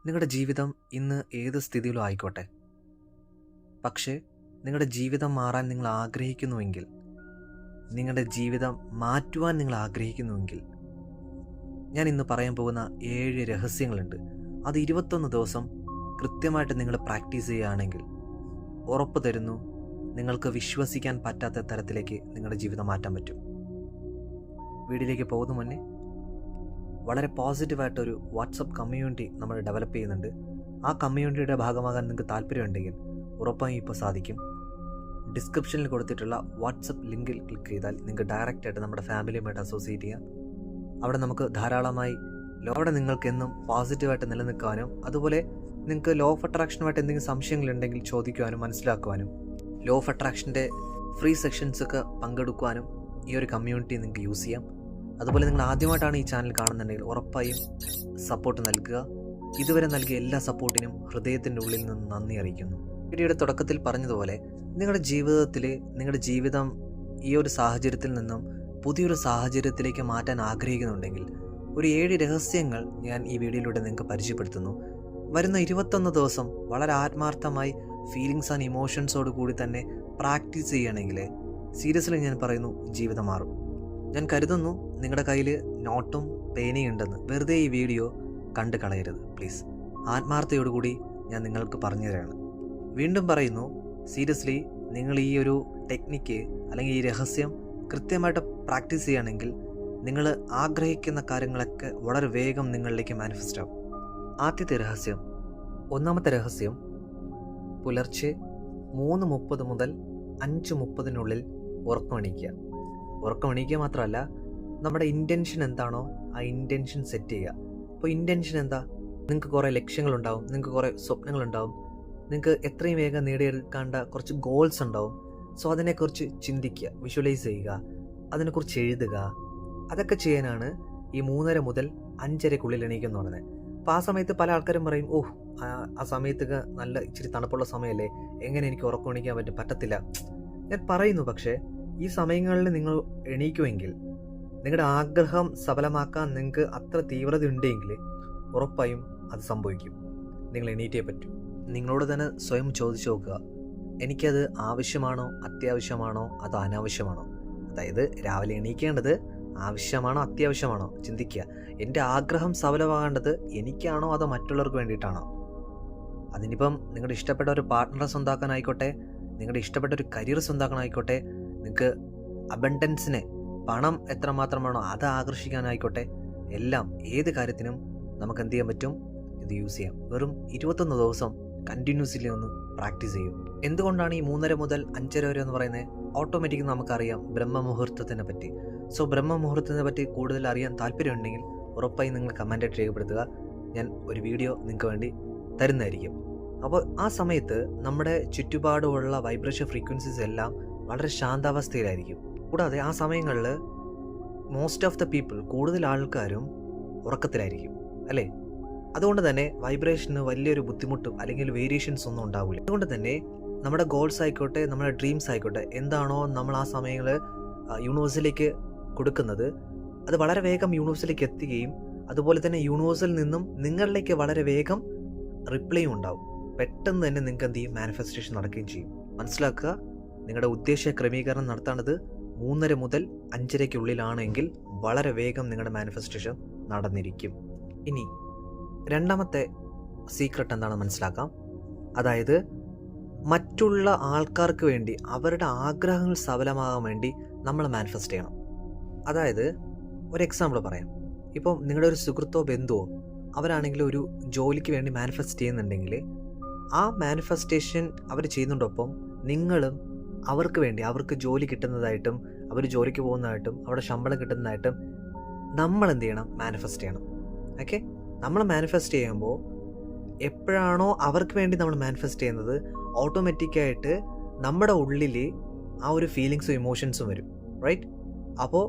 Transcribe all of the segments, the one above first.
നിങ്ങളുടെ ജീവിതം ഇന്ന് ഏത് സ്ഥിതിയിലും ആയിക്കോട്ടെ, പക്ഷേ നിങ്ങളുടെ ജീവിതം മാറാൻ നിങ്ങൾ ആഗ്രഹിക്കുന്നുവെങ്കിൽ, നിങ്ങളുടെ ജീവിതം മാറ്റുവാൻ നിങ്ങൾ ആഗ്രഹിക്കുന്നുവെങ്കിൽ, ഞാൻ ഇന്ന് പറയാൻ പോകുന്ന 7 രഹസ്യങ്ങളുണ്ട്. അത് 21 ദിവസം കൃത്യമായിട്ട് നിങ്ങൾ പ്രാക്ടീസ് ചെയ്യുകയാണെങ്കിൽ ഉറപ്പ് തരുന്നു, നിങ്ങൾക്ക് വിശ്വസിക്കാൻ പറ്റാത്ത തരത്തിലേക്ക് നിങ്ങളുടെ ജീവിതം മാറ്റാൻ പറ്റും. വീഡിയോയിലേക്ക് പോകുന്ന മുന്നേ വളരെ പോസിറ്റീവായിട്ടൊരു വാട്സപ്പ് കമ്മ്യൂണിറ്റി നമ്മൾ ഡെവലപ്പ് ചെയ്യുന്നുണ്ട്. ആ കമ്മ്യൂണിറ്റിയുടെ ഭാഗമാകാൻ നിങ്ങൾക്ക് താല്പര്യമുണ്ടെങ്കിൽ ഉറപ്പായും ഇപ്പോൾ സാധിക്കും. ഡിസ്ക്രിപ്ഷനിൽ കൊടുത്തിട്ടുള്ള വാട്സപ്പ് ലിങ്കിൽ ക്ലിക്ക് ചെയ്താൽ നിങ്ങൾക്ക് ഡയറക്റ്റായിട്ട് നമ്മുടെ ഫാമിലിയുമായിട്ട് അസോസിയേറ്റ് ചെയ്യാം. അവിടെ നമുക്ക് ധാരാളമായി അവിടെ നിങ്ങൾക്ക് എന്നും പോസിറ്റീവായിട്ട് നിലനിൽക്കാനും, അതുപോലെ നിങ്ങൾക്ക് ലോ ഓഫ് അട്രാക്ഷനുമായിട്ട് എന്തെങ്കിലും സംശയങ്ങളുണ്ടെങ്കിൽ ചോദിക്കുവാനും മനസ്സിലാക്കുവാനും, ലോ ഓഫ് അട്രാക്ഷൻ്റെ ഫ്രീ സെക്ഷൻസൊക്കെ പങ്കെടുക്കുവാനും ഈ ഒരു കമ്മ്യൂണിറ്റി നിങ്ങൾക്ക് യൂസ് ചെയ്യാം. അതുപോലെ നിങ്ങൾ ആദ്യമായിട്ടാണ് ഈ ചാനൽ കാണുന്നുണ്ടെങ്കിൽ ഉറപ്പായും സപ്പോർട്ട് നൽകുക. ഇതുവരെ നൽകിയ എല്ലാ സപ്പോർട്ടിനും ഹൃദയത്തിൻ്റെ ഉള്ളിൽ നിന്ന് നന്ദി അറിയിക്കുന്നു. വീഡിയോയുടെ തുടക്കത്തിൽ പറഞ്ഞതുപോലെ നിങ്ങളുടെ ജീവിതം ഈ ഒരു സാഹചര്യത്തിൽ നിന്നും പുതിയൊരു സാഹചര്യത്തിലേക്ക് മാറ്റാൻ ആഗ്രഹിക്കുന്നുണ്ടെങ്കിൽ ഒരു 7 രഹസ്യങ്ങൾ ഞാൻ ഈ വീഡിയോയിലൂടെ നിങ്ങൾക്ക് പരിചയപ്പെടുത്തുന്നു. വരുന്ന 21 ദിവസം വളരെ ആത്മാർത്ഥമായി ഫീലിങ്സ് ആൻഡ് ഇമോഷൻസോട് കൂടി തന്നെ പ്രാക്ടീസ് ചെയ്യുകയാണെങ്കിൽ സീരിയസ്ലി ഞാൻ പറയുന്നു, ജീവിതം മാറും. ഞാൻ കരുതുന്നു നിങ്ങളുടെ കയ്യിൽ നോട്ടും പേനയും ഉണ്ടെന്ന്. വെറുതെ ഈ വീഡിയോ കണ്ടു കളയരുത് പ്ലീസ്. ആത്മാർത്ഥയോടുകൂടി ഞാൻ നിങ്ങൾക്ക് പറഞ്ഞു തരാണ്. വീണ്ടും പറയുന്നു, സീരിയസ്ലി നിങ്ങൾ ഈ ഒരു ടെക്നിക്ക് അല്ലെങ്കിൽ ഈ രഹസ്യം കൃത്യമായിട്ട് പ്രാക്ടീസ് ചെയ്യുകയാണെങ്കിൽ നിങ്ങൾ ആഗ്രഹിക്കുന്ന കാര്യങ്ങളൊക്കെ വളരെ വേഗം നിങ്ങളിലേക്ക് മാനിഫെസ്റ്റ് ആവും. ഒന്നാമത്തെ രഹസ്യം പുലർച്ചെ 3:30 മുതൽ 5:30 ഉറക്കമണിക്കുക. ഉറക്കമണിക്കുക മാത്രമല്ല, നമ്മുടെ ഇൻറ്റൻഷൻ എന്താണോ ആ ഇൻറ്റൻഷൻ സെറ്റ് ചെയ്യുക. അപ്പോൾ ഇൻറ്റൻഷൻ എന്താ? നിങ്ങൾക്ക് കുറേ ലക്ഷ്യങ്ങളുണ്ടാവും, നിങ്ങൾക്ക് കുറേ സ്വപ്നങ്ങളുണ്ടാവും, നിങ്ങൾക്ക് എത്രയും വേഗം നേടിയെടുക്കേണ്ട കുറച്ച് ഗോൾസ് ഉണ്ടാവും. സോ അതിനെക്കുറിച്ച് ചിന്തിക്കുക, വിഷ്വലൈസ് ചെയ്യുക, അതിനെക്കുറിച്ച് എഴുതുക. അതൊക്കെ ചെയ്യാനാണ് ഈ 3:30 മുതൽ 5:30 എണീക്കുക എന്ന് പറയുന്നത്. അപ്പോൾ ആ സമയത്ത് പല ആൾക്കാരും പറയും, ആ സമയത്തൊക്കെ നല്ല ഇച്ചിരി തണുപ്പുള്ള സമയമല്ലേ, എങ്ങനെ എനിക്ക് ഉറക്കം എണീക്കാൻ പറ്റത്തില്ല. ഞാൻ പറയുന്നു, പക്ഷേ ഈ സമയങ്ങളിൽ നിങ്ങൾ എണീക്കുമെങ്കിൽ നിങ്ങളുടെ ആഗ്രഹം സഫലമാക്കാൻ നിങ്ങൾക്ക് അത്ര തീവ്രത ഉണ്ടെങ്കിൽ ഉറപ്പായും അത് സംഭവിക്കും. നിങ്ങൾ എണീറ്റേ പറ്റൂ. നിങ്ങളോട് തന്നെ സ്വയം ചോദിച്ചു നോക്കുക, എനിക്കത് ആവശ്യമാണോ, അത്യാവശ്യമാണോ, അതോ അനാവശ്യമാണോ? അതായത് രാവിലെ എണീക്കേണ്ടത് ആവശ്യമാണോ, അത്യാവശ്യമാണോ? ചിന്തിക്കുക. എൻ്റെ ആഗ്രഹം സഫലമാകേണ്ടത് എനിക്കാണോ അതോ മറ്റുള്ളവർക്ക് വേണ്ടിയിട്ടാണോ? അതിനിപ്പം നിങ്ങളുടെ ഇഷ്ടപ്പെട്ട ഒരു പാർട്ട്ണറെ സ്വന്തമാക്കാനായിക്കോട്ടെ, നിങ്ങളുടെ ഇഷ്ടപ്പെട്ട ഒരു കരിയർ സ്വന്തമാക്കാനായിക്കോട്ടെ, നിങ്ങൾക്ക് അബണ്ടൻസിനെ, പണം എത്രമാത്രമാണോ അത് ആകർഷിക്കാനായിക്കോട്ടെ, എല്ലാം ഏത് കാര്യത്തിനും നമുക്ക് എന്ത് ചെയ്യാൻ പറ്റും? ഇത് യൂസ് ചെയ്യാം. വെറും 21 ദിവസം കണ്ടിന്യൂസ്ലി ഒന്ന് പ്രാക്ടീസ് ചെയ്യും. എന്തുകൊണ്ടാണ് ഈ 3:30 മുതൽ 5:30 വരെ എന്ന് പറയുന്നത്? ഓട്ടോമാറ്റിക് നമുക്കറിയാം ബ്രഹ്മമുഹൂർത്തത്തിനെ പറ്റി. സോ ബ്രഹ്മമുഹൂർത്തത്തിനെ പറ്റി കൂടുതൽ അറിയാൻ താല്പര്യമുണ്ടെങ്കിൽ ഉറപ്പായും നിങ്ങൾ കമൻറ്റായിട്ട് രേഖപ്പെടുത്തുക. ഞാൻ ഒരു വീഡിയോ നിങ്ങൾക്ക് വേണ്ടി തരുന്നതായിരിക്കും. അപ്പോൾ ആ സമയത്ത് നമ്മുടെ ചുറ്റുപാടുമുള്ള വൈബ്രേഷൻ ഫ്രീക്വൻസീസ് എല്ലാം വളരെ ശാന്താവസ്ഥയിലായിരിക്കും. കൂടാതെ ആ സമയങ്ങളിൽ മോസ്റ്റ് ഓഫ് ദ പീപ്പിൾ, കൂടുതൽ ആൾക്കാരും ഉറക്കത്തിലായിരിക്കും, അല്ലേ? അതുകൊണ്ട് തന്നെ വൈബ്രേഷന് വലിയൊരു ബുദ്ധിമുട്ടും അല്ലെങ്കിൽ വേരിയേഷൻസ് ഒന്നും ഉണ്ടാവില്ല. അതുകൊണ്ട് തന്നെ നമ്മുടെ ഗോൾസ് ആയിക്കോട്ടെ, നമ്മുടെ ഡ്രീംസ് ആയിക്കോട്ടെ, എന്താണോ നമ്മൾ ആ സമയങ്ങളിൽ യൂണിവേഴ്സിലേക്ക് കൊടുക്കുന്നത്, അത് വളരെ വേഗം യൂണിവേഴ്സിലേക്ക് എത്തുകയും അതുപോലെ തന്നെ യൂണിവേഴ്സിൽ നിന്നും നിങ്ങളിലേക്ക് വളരെ വേഗം റിപ്ലൈയും ഉണ്ടാവും. പെട്ടെന്ന് തന്നെ നിങ്ങൾക്ക് എന്ത് ചെയ്യും? മാനിഫെസ്റ്റേഷൻ നടക്കുകയും ചെയ്യും. മനസ്സിലാക്കുക, നിങ്ങളുടെ ഉദ്ദേശ ക്രമീകരണം നടത്തേണ്ടത് 3:30 മുതൽ 5:30 വളരെ വേഗം നിങ്ങളുടെ മാനിഫെസ്റ്റേഷൻ നടന്നിരിക്കും. ഇനി രണ്ടാമത്തെ സീക്രട്ട് എന്താണെന്ന് മനസ്സിലാക്കാം. അതായത് മറ്റുള്ള ആൾക്കാർക്ക് വേണ്ടി, അവരുടെ ആഗ്രഹങ്ങൾ സഫലമാകാൻ വേണ്ടി നമ്മൾ മാനിഫെസ്റ്റ് ചെയ്യണം. അതായത് ഒരു എക്സാമ്പിൾ പറയാം. ഇപ്പം നിങ്ങളുടെ ഒരു സുഹൃത്തോ ബന്ധുവോ അവരാണെങ്കിൽ ഒരു ജോലിക്ക് വേണ്ടി മാനിഫെസ്റ്റ് ചെയ്യുന്നുണ്ടെങ്കിൽ ആ മാനിഫെസ്റ്റേഷൻ അവർ ചെയ്യുന്നതോടൊപ്പം നിങ്ങളും അവർക്ക് വേണ്ടി, അവർക്ക് ജോലി കിട്ടുന്നതായിട്ടും അവർ ജോലിക്ക് പോകുന്നതായിട്ടും അവരുടെ ശമ്പളം കിട്ടുന്നതായിട്ടും നമ്മൾ എന്ത് ചെയ്യണം? മാനിഫെസ്റ്റ് ചെയ്യണം. ഓക്കെ? നമ്മൾ മാനിഫെസ്റ്റ് ചെയ്യുമ്പോൾ എപ്പോഴാണോ അവർക്ക് വേണ്ടി നമ്മൾ മാനിഫെസ്റ്റ് ചെയ്യുന്നത്, ഓട്ടോമാറ്റിക്കായിട്ട് നമ്മുടെ ഉള്ളിൽ ആ ഒരു ഫീലിങ്സും ഇമോഷൻസും വരും. റൈറ്റ്? അപ്പോൾ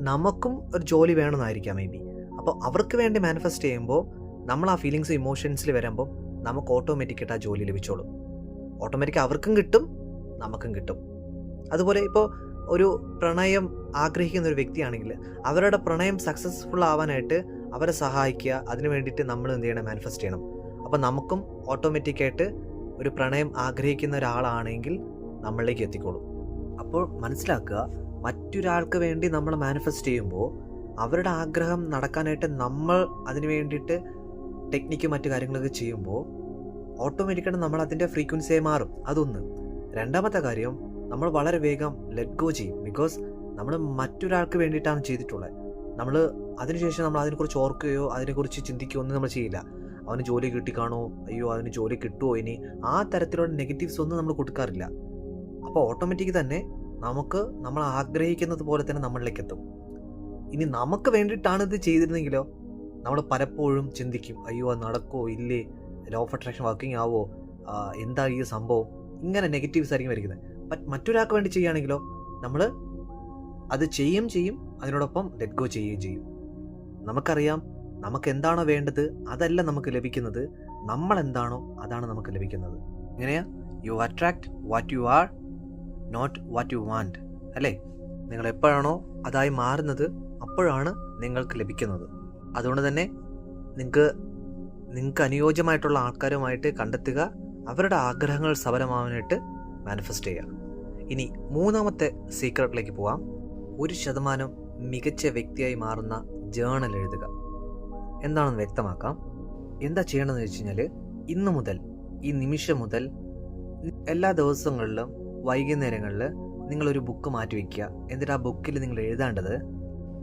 നമുക്കും ഒരു ജോലി വേണമെന്നായിരിക്കാം മേ ബി. അപ്പോൾ അവർക്ക് വേണ്ടി മാനിഫെസ്റ്റ് ചെയ്യുമ്പോൾ നമ്മൾ ആ ഫീലിങ്സും ഇമോഷൻസിൽ വരുമ്പോൾ നമുക്ക് ഓട്ടോമാറ്റിക്കായിട്ട് ആ ജോലി ലഭിച്ചോളും. ഓട്ടോമാറ്റിക് അവർക്കും കിട്ടും, നമുക്കും കിട്ടും. അതുപോലെ ഇപ്പോൾ ഒരു പ്രണയം ആഗ്രഹിക്കുന്ന ഒരു വ്യക്തിയാണെങ്കിൽ അവരുടെ പ്രണയം സക്സസ്ഫുൾ ആവാനായിട്ട് അവരെ സഹായിക്കുക, അതിന് വേണ്ടിയിട്ട് നമ്മൾ എന്ത് ചെയ്യണം? മാനിഫെസ്റ്റ് ചെയ്യണം. അപ്പോൾ നമുക്കും ഓട്ടോമാറ്റിക്കായിട്ട് ഒരു പ്രണയം ആഗ്രഹിക്കുന്ന ഒരാളാണെങ്കിൽ നമ്മളിലേക്ക് എത്തിക്കോളും. അപ്പോൾ മനസ്സിലാക്കുക, മറ്റൊരാൾക്ക് വേണ്ടി നമ്മൾ മാനിഫെസ്റ്റ് ചെയ്യുമ്പോൾ അവരുടെ ആഗ്രഹം നടക്കാനായിട്ട് നമ്മൾ അതിന് വേണ്ടിയിട്ട് ടെക്നിക്ക് മറ്റു കാര്യങ്ങളൊക്കെ ചെയ്യുമ്പോൾ ഓട്ടോമാറ്റിക്കായിട്ട് നമ്മൾ അതിൻ്റെ ഫ്രീക്വൻസിയായി മാറും. അതൊന്ന്. രണ്ടാമത്തെ കാര്യം, നമ്മൾ വളരെ വേഗം ലെറ്റ് ഗോ ചെയ്യും. ബിക്കോസ് നമ്മൾ മറ്റൊരാൾക്ക് വേണ്ടിയിട്ടാണ് ചെയ്തിട്ടുള്ളത്. നമ്മൾ അതിനുശേഷം നമ്മൾ അതിനെക്കുറിച്ച് ഓർക്കുകയോ അതിനെക്കുറിച്ച് ചിന്തിക്കുകയോ ഒന്നും നമ്മൾ ചെയ്യില്ല. അവന് ജോലി കിട്ടിക്കാണോ, അയ്യോ അവന് ജോലി കിട്ടുമോ, ഇനി ആ തരത്തിലുള്ള നെഗറ്റീവ്സ് ഒന്നും നമ്മൾ കൊടുക്കാറില്ല. അപ്പോൾ ഓട്ടോമാറ്റിക് തന്നെ നമ്മൾ ആഗ്രഹിക്കുന്നത് പോലെ തന്നെ നമ്മളിലേക്ക് എത്തും. ഇനി നമുക്ക് വേണ്ടിയിട്ടാണ് ഇത് ചെയ്തിരുന്നെങ്കിലോ നമ്മൾ പലപ്പോഴും ചിന്തിക്കും, അയ്യോ അത് നടക്കുമോ ഇല്ലേ, ലോ ഓഫ് അട്രാക്ഷൻ വർക്കിംഗ് ആവോ, എന്താ ഈ സംഭവം, ഇങ്ങനെ നെഗറ്റീവ്സ് ആയിരിക്കും വരിക്കുന്നത്. മറ്റൊരാൾക്ക് വേണ്ടി ചെയ്യുകയാണെങ്കിലോ നമ്മൾ അത് ചെയ്യും, അതിനോടൊപ്പം ലെറ്റ് ഗോ ചെയ്യുകയും ചെയ്യും. നമുക്കറിയാം നമുക്ക് എന്താണോ വേണ്ടത് അതല്ല നമുക്ക് ലഭിക്കുന്നത്, നമ്മൾ എന്താണോ അതാണ് നമുക്ക് ലഭിക്കുന്നത്. എങ്ങനെയാ? You attract what you are, not what you want. അല്ലേ? നിങ്ങൾ എപ്പോഴാണോ അതായി മാറുന്നത് അപ്പോഴാണ് നിങ്ങൾക്ക് ലഭിക്കുന്നത്. അതുകൊണ്ട് തന്നെ നിങ്ങൾക്ക് അനുയോജ്യമായിട്ടുള്ള ആൾക്കാരുമായിട്ട് കണ്ടെത്തുക, അവരുടെ ആഗ്രഹങ്ങൾ സഫലമാവാനായിട്ട് മാനിഫെസ്റ്റ് ചെയ്യുക. ഇനി മൂന്നാമത്തെ സീക്രട്ടിലേക്ക് പോവാം. 1% മികച്ച വ്യക്തിയായി മാറുന്ന ജേണൽ എഴുതുക. എന്താണെന്ന് വ്യക്തമാക്കാം. എന്താ ചെയ്യണമെന്ന് വെച്ച് കഴിഞ്ഞാൽ, ഇന്നു മുതൽ, ഈ നിമിഷം മുതൽ എല്ലാ ദിവസങ്ങളിലും വൈകുന്നേരങ്ങളിൽ നിങ്ങളൊരു ബുക്ക് മാറ്റി വയ്ക്കുക. എന്നിട്ട് ആ ബുക്കിൽ നിങ്ങൾ എഴുതേണ്ടത്,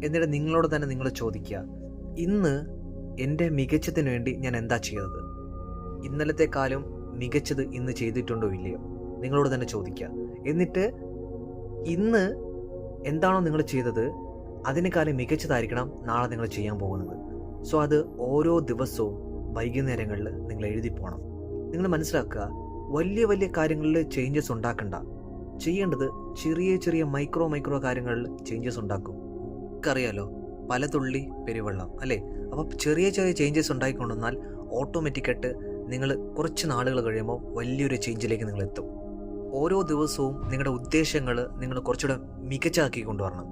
എന്നിട്ട് നിങ്ങളോട് തന്നെ നിങ്ങൾ ചോദിക്കുക, ഇന്ന് എൻ്റെ മികച്ചതിന് വേണ്ടി ഞാൻ എന്താ ചെയ്തത്, ഇന്നലത്തെക്കാളും മികച്ചത് ഇന്ന് ചെയ്തിട്ടുണ്ടോ ഇല്ലയോ, നിങ്ങളോട് തന്നെ ചോദിക്കുക. എന്നിട്ട് ഇന്ന് എന്താണോ നിങ്ങൾ ചെയ്തത് അതിനേക്കാളും മികച്ചതായിരിക്കണം നാളെ നിങ്ങൾ ചെയ്യാൻ പോകുന്നത്. സോ അത് ഓരോ ദിവസവും വൈകുന്നേരങ്ങളിൽ നിങ്ങൾ എഴുതി പോകണം. നിങ്ങൾ മനസ്സിലാക്കുക, വലിയ വലിയ കാര്യങ്ങളിൽ ചേഞ്ചസ് ഉണ്ടാക്കണ്ട. ചെയ്യേണ്ടത് ചെറിയ മൈക്രോ കാര്യങ്ങളിൽ ചേഞ്ചസ് ഉണ്ടാക്കും. നമുക്കറിയാലോ, പല തുള്ളി പെരുവെള്ളം അല്ലേ? അപ്പോൾ ചെറിയ ചേഞ്ചസ് ഉണ്ടായിക്കൊണ്ടുവന്നാൽ ഓട്ടോമാറ്റിക്കായിട്ട് നിങ്ങൾ കുറച്ച് നാളുകൾ കഴിയുമ്പോൾ വലിയൊരു ചേഞ്ചിലേക്ക് നിങ്ങൾ എത്തും. ഓരോ ദിവസവും നിങ്ങളുടെ ഉദ്ദേശങ്ങൾ നിങ്ങൾ കുറച്ചുകൂടെ മികച്ചാക്കി കൊണ്ടുവരണം.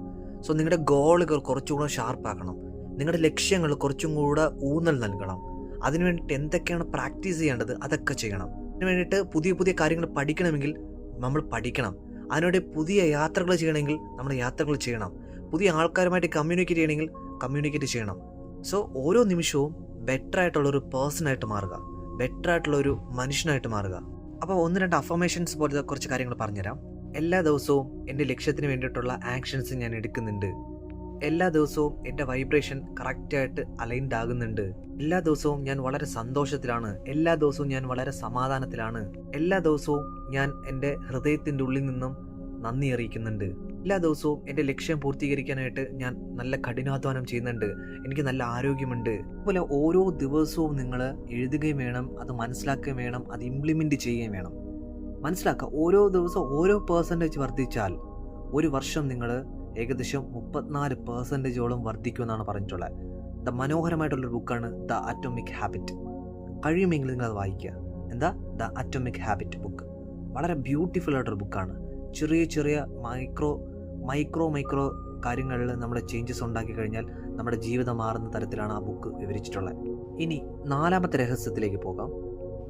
സോ നിങ്ങളുടെ ഗോളുകൾ കുറച്ചുകൂടെ ഷാർപ്പാക്കണം. നിങ്ങളുടെ ലക്ഷ്യങ്ങൾ കുറച്ചും കൂടെ ഊന്നൽ നൽകണം. അതിനു വേണ്ടിയിട്ട് എന്തൊക്കെയാണ് പ്രാക്ടീസ് ചെയ്യേണ്ടത് അതൊക്കെ ചെയ്യണം. അതിന് വേണ്ടിയിട്ട് പുതിയ കാര്യങ്ങൾ പഠിക്കണമെങ്കിൽ നമ്മൾ പഠിക്കണം. അതിനുവേണ്ടി പുതിയ യാത്രകൾ ചെയ്യണമെങ്കിൽ നമ്മൾ യാത്രകൾ ചെയ്യണം. പുതിയ ആൾക്കാരുമായിട്ട് കമ്മ്യൂണിക്കേറ്റ് ചെയ്യണമെങ്കിൽ കമ്മ്യൂണിക്കേറ്റ് ചെയ്യണം. സോ ഓരോ നിമിഷവും ബെറ്റർ ആയിട്ടുള്ളൊരു പേഴ്സണായിട്ട് മാറുക, ബെറ്റർ ആയിട്ടുള്ളൊരു മനുഷ്യനായിട്ട് മാറുക. അപ്പോൾ 1-2 അഫർമേഷൻസ് പോലത്തെ കുറച്ച് കാര്യങ്ങൾ പറഞ്ഞുതരാം. എല്ലാ ദിവസവും എൻ്റെ ലക്ഷ്യത്തിന് വേണ്ടിയിട്ടുള്ള ആക്ഷൻസ് ഞാൻ എടുക്കുന്നുണ്ട്. എല്ലാ ദിവസവും എൻ്റെ വൈബ്രേഷൻ കറക്റ്റായിട്ട് അലൈൻഡ് ആകുന്നുണ്ട്. എല്ലാ ദിവസവും ഞാൻ വളരെ സന്തോഷത്തിലാണ്. എല്ലാ ദിവസവും ഞാൻ വളരെ സമാധാനത്തിലാണ്. എല്ലാ ദിവസവും ഞാൻ എൻ്റെ ഹൃദയത്തിൻ്റെ ഉള്ളിൽ നിന്നും നന്ദി അറിയിക്കുന്നുണ്ട്. എല്ലാ ദിവസവും എൻ്റെ ലക്ഷ്യം പൂർത്തീകരിക്കാനായിട്ട് ഞാൻ നല്ല കഠിനാധ്വാനം ചെയ്യുന്നുണ്ട്. എനിക്ക് നല്ല ആരോഗ്യമുണ്ട്. അതുപോലെ ഓരോ ദിവസവും നിങ്ങൾ എഴുതുകയും വേണം, അത് മനസ്സിലാക്കുകയും വേണം, അത് ഇംപ്ലിമെൻറ്റ് ചെയ്യുകയും വേണം. മനസ്സിലാക്കുക, ഓരോ ദിവസവും ഓരോ % വർദ്ധിച്ചാൽ ഒരു വർഷം നിങ്ങൾ ഏകദേശം 34% വർദ്ധിക്കുമെന്നാണ് പറഞ്ഞിട്ടുള്ളത്. മനോഹരമായിട്ടുള്ളൊരു ബുക്കാണ് ദ അറ്റോമിക് ഹാബിറ്റ്. കഴിയുമെങ്കിൽ നിങ്ങൾ അത് വായിക്കുക. എന്താ? ദ അറ്റോമിക് ഹാബിറ്റ് ബുക്ക് വളരെ ബ്യൂട്ടിഫുൾ ആയിട്ടൊരു ബുക്കാണ്. ചെറിയ മൈക്രോ കാര്യങ്ങളിൽ നമ്മൾ ചേഞ്ചസ് ഉണ്ടാക്കി കഴിഞ്ഞാൽ നമ്മുടെ ജീവിതം മാറുന്ന തരത്തിലാണ് ആ ബുക്ക് വിവരിച്ചിട്ടുള്ളത്. ഇനി 4ാമത്തെ രഹസ്യത്തിലേക്ക് പോകാം.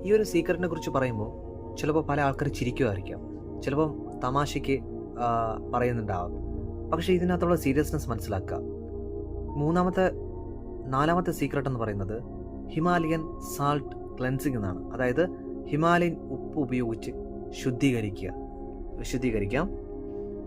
ഈ ഒരു സീക്രറ്റിനെ കുറിച്ച് പറയുമ്പോൾ ചിലപ്പോൾ പല ആൾക്കാർ ചിരിക്കുമായിരിക്കാം, ചിലപ്പം തമാശയ്ക്ക് പറയുന്നുണ്ടാവാം. പക്ഷേ ഇതിനകത്തുള്ള സീരിയസ്നെസ് മനസ്സിലാക്കുക. 4ാമത്തെ സീക്രട്ട് എന്ന് പറയുന്നത് ഹിമാലയൻ സാൾട്ട് ക്ലെൻസിങ് എന്നാണ്. അതായത് ഹിമാലയൻ ഉപ്പ് ഉപയോഗിച്ച് ശുദ്ധീകരിക്കാം.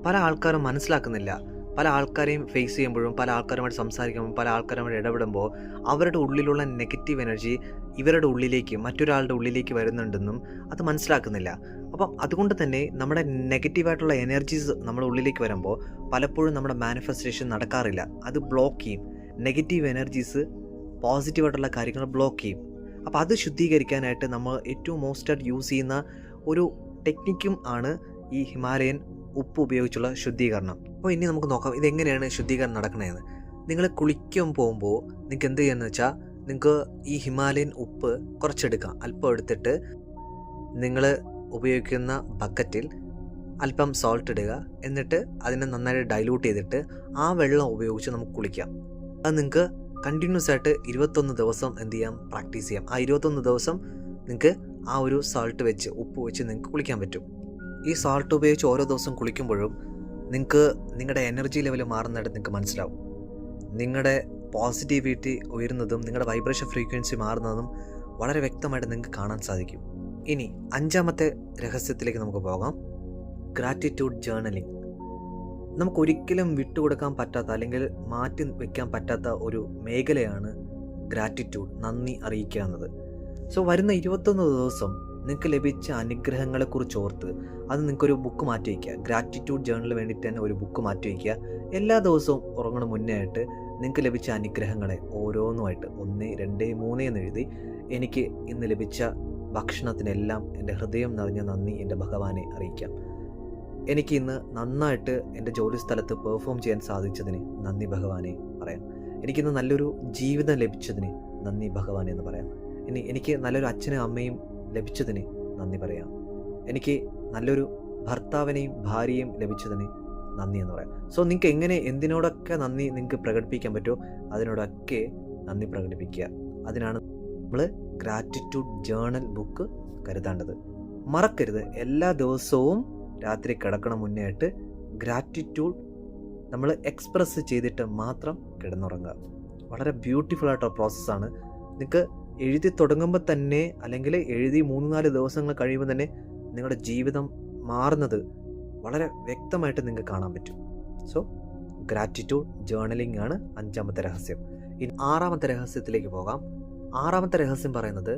പല ആൾക്കാരും മനസ്സിലാക്കുന്നില്ല. പല ആൾക്കാരെയും ഫേസ് ചെയ്യുമ്പോഴും, പല ആൾക്കാരുമായിട്ട് സംസാരിക്കുമ്പോൾ, പല ആൾക്കാരുമായിട്ട് ഇടപെടുമ്പോൾ അവരുടെ ഉള്ളിലുള്ള നെഗറ്റീവ് എനർജി ഇവരുടെ ഉള്ളിലേക്ക്, മറ്റൊരാളുടെ ഉള്ളിലേക്ക് വരുന്നുണ്ടെന്നും അത് മനസ്സിലാക്കുന്നില്ല. അപ്പം അതുകൊണ്ട് തന്നെ നമ്മുടെ നെഗറ്റീവായിട്ടുള്ള എനർജീസ് നമ്മുടെ ഉള്ളിലേക്ക് വരുമ്പോൾ പലപ്പോഴും നമ്മുടെ മാനിഫെസ്റ്റേഷൻ നടക്കാറില്ല. അത് ബ്ലോക്ക് ചെയ്യും. നെഗറ്റീവ് എനർജീസ് പോസിറ്റീവായിട്ടുള്ള കാര്യങ്ങൾ ബ്ലോക്ക് ചെയ്യും. അപ്പോൾ അത് ശുദ്ധീകരിക്കാനായിട്ട് നമ്മൾ ഏറ്റവും മോസ്റ്റായിട്ട് യൂസ് ചെയ്യുന്ന ഒരു ടെക്നിക്കും ആണ് ഈ ഹിമാലയൻ ഉപ്പ് ഉപയോഗിച്ചുള്ള ശുദ്ധീകരണം. അപ്പോൾ ഇനി നമുക്ക് നോക്കാം ഇതെങ്ങനെയാണ് ശുദ്ധീകരണം നടക്കണതെന്ന്. നിങ്ങൾ കുളിക്കാൻ പോകുമ്പോൾ നിങ്ങൾക്ക് എന്ത് ചെയ്യുകയെന്ന് വെച്ചാൽ, നിങ്ങൾക്ക് ഈ ഹിമാലയൻ ഉപ്പ് കുറച്ചെടുക്കാം. അല്പം എടുത്തിട്ട് നിങ്ങൾ ഉപയോഗിക്കുന്ന ബക്കറ്റിൽ അല്പം സോൾട്ട് ഇടുക. എന്നിട്ട് അതിനെ നന്നായിട്ട് ഡൈലൂട്ട് ചെയ്തിട്ട് ആ വെള്ളം ഉപയോഗിച്ച് നമുക്ക് കുളിക്കാം. അത് നിങ്ങൾക്ക് കണ്ടിന്യൂസ് ആയിട്ട് 21 ദിവസം എന്ത് ചെയ്യാം, പ്രാക്ടീസ് ചെയ്യാം. ആ 21 ദിവസം നിങ്ങൾക്ക് ആ ഒരു സാൾട്ട് വെച്ച്, ഉപ്പ് വെച്ച് നിങ്ങൾക്ക് കുളിക്കാൻ പറ്റും. ഈ സാൾട്ട് ഉപയോഗിച്ച് ഓരോ ദിവസം കുളിക്കുമ്പോഴും നിങ്ങൾക്ക് നിങ്ങളുടെ എനർജി ലെവൽ മാറുന്നതായിട്ട് നിങ്ങൾക്ക് മനസ്സിലാവും. നിങ്ങളുടെ പോസിറ്റിവിറ്റി ഉയരുന്നതും നിങ്ങളുടെ വൈബ്രേഷൻ ഫ്രീക്വൻസി മാറുന്നതും വളരെ വ്യക്തമായിട്ട് നിങ്ങൾക്ക് കാണാൻ സാധിക്കും. ഇനി 5ാമത്തെ രഹസ്യത്തിലേക്ക് നമുക്ക് പോകാം. Gratitude journaling. നമുക്കൊരിക്കലും വിട്ടുകൊടുക്കാൻ പറ്റാത്ത അല്ലെങ്കിൽ മാറ്റി വയ്ക്കാൻ പറ്റാത്ത ഒരു മേഖലയാണ് ഗ്രാറ്റിറ്റ്യൂഡ്, നന്ദി അറിയിക്കുക എന്നത്. സോ വരുന്ന 21 ദിവസം നിങ്ങൾക്ക് ലഭിച്ച അനുഗ്രഹങ്ങളെക്കുറിച്ച് ഓർത്ത് അത് നിങ്ങൾക്കൊരു ബുക്ക് മാറ്റി വയ്ക്കുക. ഗ്രാറ്റിറ്റ്യൂഡ് ജേർണലിന് വേണ്ടിയിട്ട് തന്നെ ഒരു ബുക്ക് മാറ്റി വയ്ക്കുക. എല്ലാ ദിവസവും ഉറങ്ങണ മുന്നേ ആയിട്ട് നിങ്ങൾക്ക് ലഭിച്ച അനുഗ്രഹങ്ങളെ ഓരോന്നുമായിട്ട് 1, 2, 3 എന്ന് എഴുതി, എനിക്ക് ഇന്ന് ലഭിച്ച ഭക്ഷണത്തിനെല്ലാം എൻ്റെ ഹൃദയം നിറഞ്ഞ നന്ദി എൻ്റെ ഭഗവാനെ അറിയിക്കാം. എനിക്ക് ഇന്ന് നന്നായിട്ട് എൻ്റെ ജോലി സ്ഥലത്ത് പെർഫോം ചെയ്യാൻ സാധിച്ചതിന് നന്ദി ഭഗവാനെ പറയാം. എനിക്കിന്ന് നല്ലൊരു ജീവിതം ലഭിച്ചതിന് നന്ദി ഭഗവാനെ എന്ന് പറയാം. ഇനി എനിക്ക് നല്ലൊരു അച്ഛനും അമ്മയും ലഭിച്ചതിന് നന്ദി പറയാം. എനിക്ക് നല്ലൊരു ഭർത്താവിനെയും ഭാര്യയും ലഭിച്ചതിന് നന്ദി എന്ന് പറയാം. സോ നിങ്ങൾക്ക് എങ്ങനെ എന്തിനോടൊക്കെ നന്ദി നിങ്ങൾക്ക് പ്രകടിപ്പിക്കാൻ പറ്റുമോ അതിനോടൊക്കെ നന്ദി പ്രകടിപ്പിക്കുക. അതിനാണ് നമ്മൾ ഗ്രാറ്റിറ്റ്യൂഡ് ജേർണൽ ബുക്ക് കരുതേണ്ടത്. മറക്കരുത്, എല്ലാ ദിവസവും രാത്രി കിടക്കണം മുന്നേ ആയിട്ട് ഗ്രാറ്റിറ്റ്യൂഡ് നമ്മൾ എക്സ്പ്രസ് ചെയ്തിട്ട് മാത്രം കിടന്നുറങ്ങുക. വളരെ ബ്യൂട്ടിഫുൾ ആയിട്ടുള്ള പ്രോസസ്സാണ്. നിങ്ങൾക്ക് എഴുതി തുടങ്ങുമ്പോൾ തന്നെ അല്ലെങ്കിൽ എഴുതി 3-4 ദിവസങ്ങൾ കഴിയുമ്പോൾ തന്നെ നിങ്ങളുടെ ജീവിതം മാറുന്നത് വളരെ വ്യക്തമായിട്ട് നിങ്ങൾക്ക് കാണാൻ പറ്റും. സോ ഗ്രാറ്റിറ്റ്യൂഡ് ജേർണലിംഗ് ആണ് 5ാമത്തെ രഹസ്യം. ഇനി 6ാമത്തെ രഹസ്യത്തിലേക്ക് പോകാം. 6ാമത്തെ രഹസ്യം പറയുന്നത്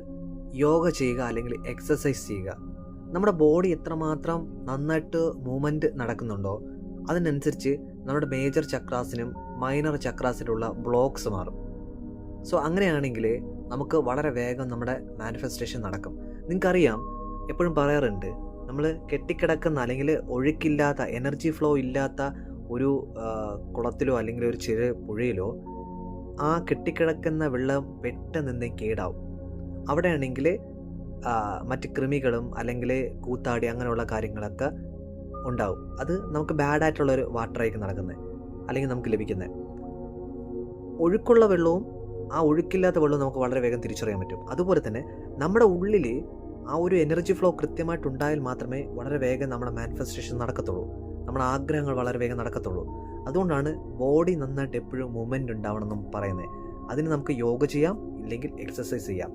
യോഗ ചെയ്യുക അല്ലെങ്കിൽ എക്സസൈസ് ചെയ്യുക. നമ്മുടെ ബോഡി എത്രമാത്രം നന്നായിട്ട് മൂവ്മെൻറ്റ് നടക്കുന്നുണ്ടോ അതിനനുസരിച്ച് നമ്മുടെ മേജർ ചക്രാസിനും മൈനർ ചക്രാസിലുള്ള ബ്ലോക്സ് മാറും. സോ അങ്ങനെയാണെങ്കിൽ നമുക്ക് വളരെ വേഗം നമ്മുടെ മാനിഫെസ്റ്റേഷൻ നടക്കും. നിങ്ങൾക്കറിയാം, എപ്പോഴും പറയാറുണ്ട്, നമ്മൾ കെട്ടിക്കിടക്കുന്ന അല്ലെങ്കിൽ ഒഴുക്കില്ലാത്ത, എനർജി ഫ്ലോ ഇല്ലാത്ത ഒരു കുളത്തിലോ അല്ലെങ്കിൽ ഒരു ചെറിയ പുഴയിലോ ആ കെട്ടിക്കിടക്കുന്ന വെള്ളം പെട്ടെന്ന് കേടാവും. അവിടെയാണെങ്കിൽ മറ്റ് കൃമികളും അല്ലെങ്കിൽ കൂത്താടി അങ്ങനെയുള്ള കാര്യങ്ങളൊക്കെ ഉണ്ടാവും. അത് നമുക്ക് ബാഡായിട്ടുള്ളൊരു വാട്ടറായിരിക്കും നടക്കുന്നത് അല്ലെങ്കിൽ നമുക്ക് ലഭിക്കുന്നത്. ഒഴുക്കുള്ള വെള്ളവും ആ ഒഴുക്കില്ലാത്ത വെള്ളവും നമുക്ക് വളരെ വേഗം തിരിച്ചറിയാൻ പറ്റും. അതുപോലെ തന്നെ നമ്മുടെ ഉള്ളിൽ ആ ഒരു എനർജി ഫ്ലോ കൃത്യമായിട്ടുണ്ടായാൽ മാത്രമേ വളരെ വേഗം നമ്മുടെ മാനിഫെസ്റ്റേഷൻ നടക്കത്തുള്ളൂ, നമ്മുടെ ആഗ്രഹങ്ങൾ വളരെ വേഗം നടക്കത്തുള്ളൂ. അതുകൊണ്ടാണ് ബോഡി നന്നായിട്ട് എപ്പോഴും മൂവ്മെൻറ്റ് ഉണ്ടാവണമെന്നും പറയുന്നത്. അതിന് നമുക്ക് യോഗ ചെയ്യാം, ഇല്ലെങ്കിൽ എക്സസൈസ് ചെയ്യാം.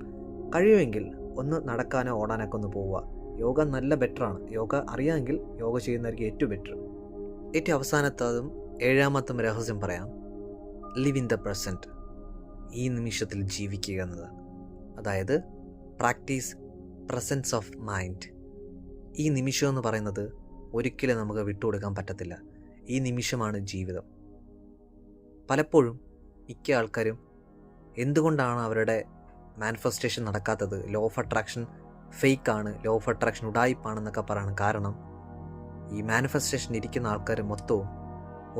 കഴിയുമെങ്കിൽ ഒന്ന് നടക്കാനോ ഓടാനൊക്കെ ഒന്ന് പോവുക. യോഗ നല്ല ബെറ്ററാണ്. യോഗ അറിയാമെങ്കിൽ യോഗ ചെയ്യുന്നതായിരിക്കും ഏറ്റവും ബെറ്റർ. ഏറ്റവും അവസാനത്തതും 7ാമത്തെ രഹസ്യം പറയാം. Live in the present. ഈ നിമിഷത്തിൽ ജീവിക്കുക എന്നത്, അതായത് പ്രാക്ടീസ് പ്രസൻസ് ഓഫ് മൈൻഡ്. ഈ നിമിഷം എന്ന് പറയുന്നത് ഒരിക്കലും നമുക്ക് വിട്ടുകൊടുക്കാൻ പറ്റത്തില്ല. ഈ നിമിഷമാണ് ജീവിതം. പലപ്പോഴും മിക്ക ആൾക്കാരും എന്തുകൊണ്ടാണ് അവരുടെ മാനിഫെസ്റ്റേഷൻ നടക്കാത്തത്, ലോ ഓഫ് അട്രാക്ഷൻ ഫേക്കാണ്, ലോ ഓഫ് അട്രാക്ഷൻ ഉഡായിപ്പാണെന്നൊക്കെ പറയണം. കാരണം ഈ മാനിഫെസ്റ്റേഷൻ ഇരിക്കുന്ന ആൾക്കാർ മൊത്തവും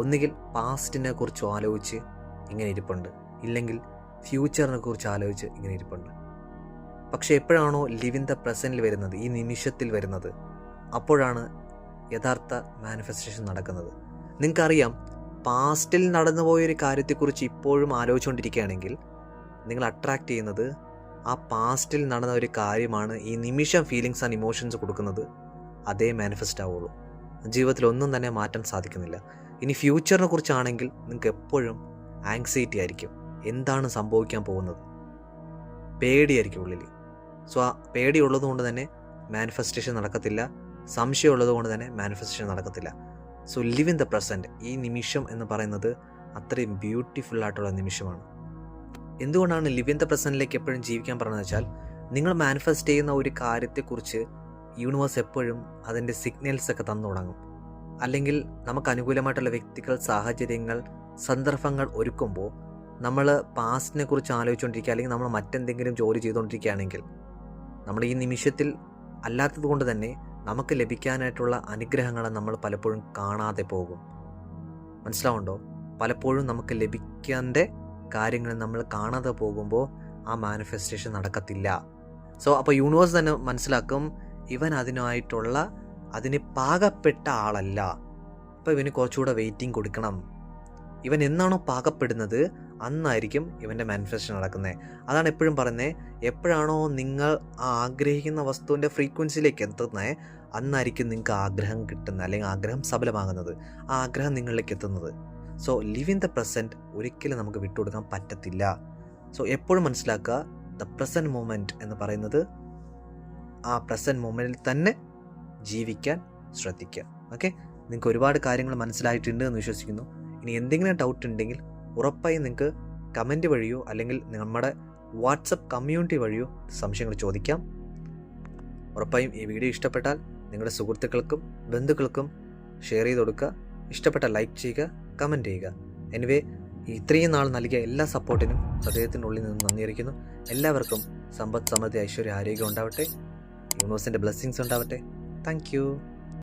ഒന്നുകിൽ പാസ്റ്റിനെ കുറിച്ച് ആലോചിച്ച് ഇങ്ങനെ ഇരിപ്പുണ്ട്, ഇല്ലെങ്കിൽ ഫ്യൂച്ചറിനെ കുറിച്ച് ആലോചിച്ച് ഇങ്ങനെ ഇരിപ്പുണ്ട്. പക്ഷേ എപ്പോഴാണോ ലിവ് ഇൻ ദ പ്രസൻറ്റിൽ വരുന്നത്, ഈ നിമിഷത്തിൽ വരുന്നത്, അപ്പോഴാണ് യഥാർത്ഥ മാനിഫെസ്റ്റേഷൻ നടക്കുന്നത്. നിങ്ങൾക്കറിയാം, പാസ്റ്റിൽ നടന്നുപോയൊരു കാര്യത്തെക്കുറിച്ച് ഇപ്പോഴും ആലോചിച്ചുകൊണ്ടിരിക്കുകയാണെങ്കിൽ നിങ്ങൾ അട്രാക്റ്റ് ചെയ്യുന്നത് ആ പാസ്റ്റിൽ നടന്ന ഒരു കാര്യമാണ്. ഈ നിമിഷം ഫീലിങ്സ് ആൻഡ് ഇമോഷൻസ് കൊടുക്കുന്നത് അതേ മാനിഫെസ്റ്റ് ആവുള്ളൂ. ജീവിതത്തിൽ ഒന്നും തന്നെ മാറ്റാൻ സാധിക്കുന്നില്ല. ഇനി ഫ്യൂച്ചറിനെ കുറിച്ചാണെങ്കിൽ നിങ്ങൾക്ക് എപ്പോഴും ആങ്സൈറ്റി ആയിരിക്കും. എന്താണ് സംഭവിക്കാൻ പോകുന്നത്, പേടിയായിരിക്കും ഉള്ളിൽ. സോ ആ പേടി ഉള്ളതുകൊണ്ട് തന്നെ മാനിഫെസ്റ്റേഷൻ നടക്കത്തില്ല. സംശയം ഉള്ളത് കൊണ്ട് തന്നെ മാനിഫെസ്റ്റേഷൻ നടക്കത്തില്ല. So live in the present. ഈ നിമിഷം എന്ന് പറയുന്നത് അത്രയും ബ്യൂട്ടിഫുൾ ആയിട്ടുള്ള നിമിഷമാണ്. എന്തുകൊണ്ടാണ് ലിവ് ഇൻ ദ പ്രസൻറ്റിലേക്ക് എപ്പോഴും ജീവിക്കാൻ പറഞ്ഞതെന്ന് വെച്ചാൽ, നിങ്ങൾ മാനിഫെസ്റ്റ് ചെയ്യുന്ന ഒരു കാര്യത്തെക്കുറിച്ച് യൂണിവേഴ്സ് എപ്പോഴും അതിൻ്റെ സിഗ്നൽസ് ഒക്കെ തന്നു തുടങ്ങും. അല്ലെങ്കിൽ നമുക്ക് അനുകൂലമായിട്ടുള്ള വ്യക്തികൾ, സാഹചര്യങ്ങൾ, സന്ദർഭങ്ങൾ ഒരുക്കുമ്പോൾ നമ്മൾ പാസ്റ്റിനെ കുറിച്ച് ആലോചിച്ചുകൊണ്ടിരിക്കുക, അല്ലെങ്കിൽ നമ്മൾ മറ്റെന്തെങ്കിലും ജോലി ചെയ്തുകൊണ്ടിരിക്കുകയാണെങ്കിൽ നമ്മൾ ഈ നിമിഷത്തിൽ അല്ലാത്തത് കൊണ്ട് തന്നെ നമുക്ക് ലഭിക്കാനായിട്ടുള്ള അനുഗ്രഹങ്ങളെ നമ്മൾ പലപ്പോഴും കാണാതെ പോകും. മനസ്സിലാവുണ്ടോ? പലപ്പോഴും നമുക്ക് ലഭിക്കേണ്ട കാര്യങ്ങൾ നമ്മൾ കാണാതെ പോകുമ്പോൾ ആ മാനിഫെസ്റ്റേഷൻ നടക്കത്തില്ല. സോ അപ്പോൾ യൂണിവേഴ്സ് തന്നെ മനസ്സിലാക്കും, ഇവൻ അതിന് പാകപ്പെട്ട ആളല്ല, അപ്പോൾ ഇവന് കുറച്ചുകൂടെ വെയിറ്റിംഗ് കൊടുക്കണം. ഇവൻ എന്നാണോ പാകപ്പെടുന്നത് അന്നായിരിക്കും ഇവൻ്റെ മാനിഫെസ്റ്റേഷൻ നടക്കുന്നത്. അതാണ് എപ്പോഴും പറയുന്നത്, എപ്പോഴാണോ നിങ്ങൾ ആ ആഗ്രഹിക്കുന്ന വസ്തുവിൻ്റെ ഫ്രീക്വൻസിയിലേക്ക് എത്തുന്നത്, അന്നായിരിക്കും നിങ്ങൾക്ക് ആഗ്രഹം കിട്ടുന്നത്, അല്ലെങ്കിൽ ആഗ്രഹം സഫലമാകുന്നത്, ആ ആഗ്രഹം നിങ്ങളിലേക്ക് എത്തുന്നത്. So live in the present ഒരിക്കലും നമുക്ക് വിട്ടുകൊടുക്കാൻ പറ്റത്തില്ല. സോ എപ്പോഴും മനസ്സിലാക്കുക, ദ പ്രസൻറ്റ് മൊമെൻറ്റ് എന്ന് പറയുന്നത്, ആ പ്രസൻറ്റ് മൊമെൻറ്റിൽ തന്നെ ജീവിക്കാൻ ശ്രദ്ധിക്കുക. ഓക്കെ, നിങ്ങൾക്ക് ഒരുപാട് കാര്യങ്ങൾ മനസ്സിലായിട്ടുണ്ട് എന്ന് വിശ്വസിക്കുന്നു. ഇനി എന്തെങ്കിലും ഡൗട്ട് ഉണ്ടെങ്കിൽ ഉറപ്പായും നിങ്ങൾക്ക് കമൻറ്റ് വഴിയോ അല്ലെങ്കിൽ നമ്മുടെ വാട്സപ്പ് കമ്മ്യൂണിറ്റി വഴിയോ സംശയങ്ങൾ ചോദിക്കാം. ഉറപ്പായും ഈ വീഡിയോ ഇഷ്ടപ്പെട്ടാൽ നിങ്ങളുടെ സുഹൃത്തുക്കൾക്കും ബന്ധുക്കൾക്കും ഷെയർ ചെയ്ത് കൊടുക്കുക. ഇഷ്ടപ്പെട്ട ലൈക്ക് ചെയ്യുക, കമൻറ്റ് ചെയ്യുക. എനിവേ, ഇത്രയും നാൾ നൽകിയ എല്ലാ സപ്പോർട്ടിനും ഹൃദയത്തിനുള്ളിൽ നിന്ന് നന്ദി അറിയിക്കുന്നു. എല്ലാവർക്കും സമ്പത്ത്, സമൃദ്ധി, ഐശ്വര്യ, ആരോഗ്യം ഉണ്ടാവട്ടെ. യൂണിവേഴ്സിൻ്റെ ബ്ലെസ്സിങ്സ് ഉണ്ടാവട്ടെ. Thank you.